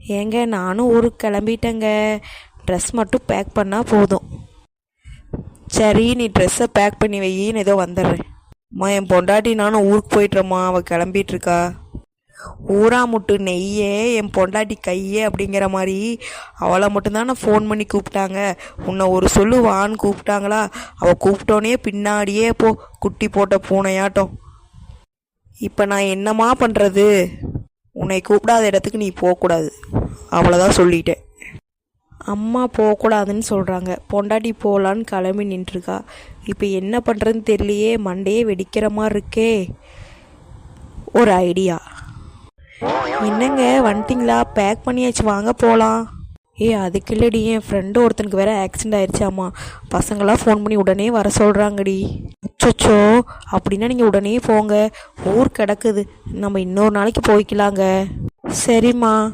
ஏங்க நானும் ஊருக்கு கிளம்பிட்டேங்க. ட்ரெஸ் மட்டும் பேக் பண்ணால் போதும். சரி, நீ ட்ரெஸ்ஸை பேக் பண்ணி வையின்னு ஏதோ வந்துடுறேன். அம்மா, என் பொண்டாட்டி நானும் ஊருக்கு போயிட்டுறம்மா. அவள் கிளம்பிட்டு இருக்கா. ஊரா முட்டு நெய்யே என் பொண்டாட்டி கையே அப்படிங்கிற மாதிரி அவளை மட்டும்தானே ஃபோன் பண்ணி கூப்பிட்டாங்க. உன்னை ஒரு சொல்லு வான்னு கூப்பிட்டாங்களா? அவள் கூப்பிட்டோன்னே பின்னாடியே போ, குட்டி போட்ட பூனையாட்டம். இப்போ நான் என்னம்மா பண்ணுறது? உன்னை கூப்பிடாத இடத்துக்கு நீ போகக்கூடாது, அவ்வளோதான் சொல்லிட்டேன். அம்மா போகக்கூடாதுன்னு சொல்கிறாங்க, பொண்டாட்டி போகலான்னு கிளம்பி நின்றுருக்கா. இப்போ என்ன பண்ணுறதுன்னு தெரியலையே, மண்டையே வெடிக்கிற மாதிரி இருக்கே. ஒரு ஐடியா. என்னங்க வந்துட்டிங்களா? பேக் பண்ணியாச்சு, வாங்க போகலாம். அதுக்கு இல்லடி, என் ஃப்ரெண்டு ஒருத்தனுக்கு வேறு ஆக்சிடெண்ட் ஆயிடுச்சாம்மா. பசங்களாம் ஃபோன் பண்ணி உடனே வர சொல்கிறாங்கடி. அச்சோ, அப்படின்னா நீங்கள் உடனே போங்க. ஊர் கிடக்குது, நம்ம இன்னொரு நாளைக்கு போய்க்கலாங்க. சரிம்மா.